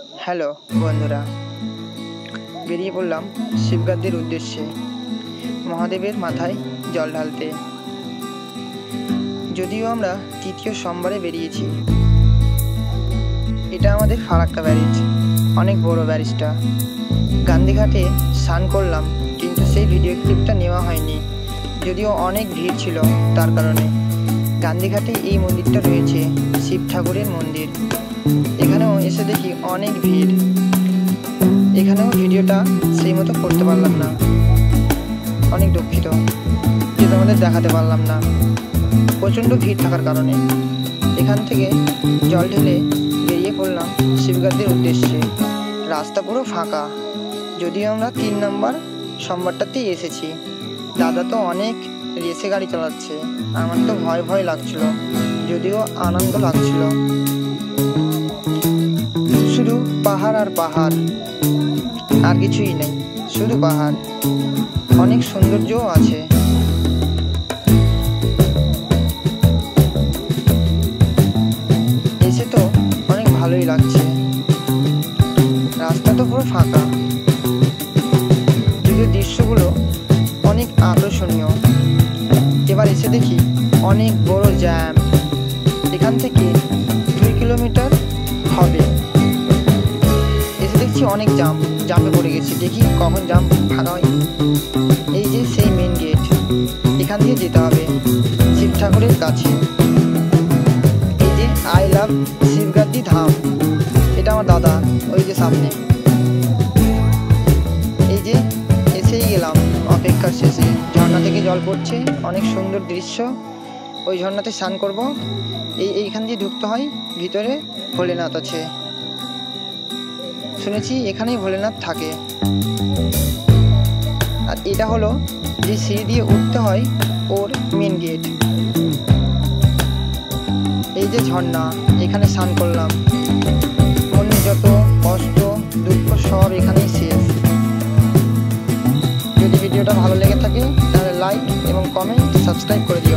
Hello বন্ধুরা, বেরিয়ে পড়লাম শিবগাদ্দির উদ্দেশ্যে মহাদেবের মাথায় জল ঢালতে। যদিও আমরা তৃতীয় সোমবারে বেরিয়েছি। এটা আমাদের ফারাক্কা ব্যারেজ, অনেক বড় ব্যারেজটা। গান্ধীঘাটে স্নান করলাম, কিন্তু সেই ভিডিও ক্লিপটা নেওয়া হয়নি, যদিও অনেক ভিড় ছিল। তার কারণে গান্ধীঘাটে এই মন্দিরটা রয়েছে, শিব ঠাকুরের মন্দির। এখানেও এসে দেখি অনেক ভিড়। এখানেও ভিডিওটা সেই মতো করতে পারলাম না, অনেক দুঃখিত যে তোমাদের দেখাতে পারলাম না, প্রচণ্ড ভিড় থাকার কারণে। এখান থেকে জল ঢেলে বেরিয়ে পড়লাম শিবগাদ্দির উদ্দেশ্যে। রাস্তা পুরো ফাঁকা, যদিও আমরা 3 নম্বর সোমবারটাতেই এসেছি। দাদা তো অনেক রেসে গাড়ি চালাচ্ছে, আমার তো ভয় ভয় লাগছিল, যদিও আনন্দ লাগছিল। শুধু পাহাড় আর পাহাড়, আর কিছুই নেই, শুধু পাহাড়। অনেক সৌন্দর্যও আছে। এসে তো অনেক ভালোই লাগছে। রাস্তা তো পুরো ফাঁকা, যদিও দৃশ্যগুলো অনেক আকর্ষণীয়। এবার এসে দেখি অনেক বড় জ্যাম। এখান থেকে 2 কিলোমিটার হবে। এসে দেখছি অনেক জামে পড়ে গেছি। দেখি কখন জাম ফাঁকা হয়। এই যে সেই মেন গেট, এখান দিয়ে যেতে হবে শিব ঠাকুরের কাছে। এই যে আই লাভ শিবগাদ্দি ধাম, এটা আমার দাদা, ওই যে সামনে। এই যে এসেই গেলাম অপেক্ষার শেষে। ঝর্ণা থেকে জল পড়ছে, অনেক সুন্দর দৃশ্য। ওই ঝর্ণাতে স্নান করব। এইখান দিয়ে ঢুকতে হয়, ভিতরে ভোলেনাথ আছে। শুনেছি এখানেই ভোলেনাথ থাকে। আর এটা হলো যে সিঁড়ি দিয়ে উঠতে হয়, ওর মেন গেট। এই যে ঝর্ণা, এখানে স্নান করলাম। মনের যত কষ্ট দুঃখ সব এখানেই শেষ। যদি ভিডিওটা ভালো লেগে থাকে তাহলে লাইক এবং কমেন্ট, সাবস্ক্রাইব করে দিন।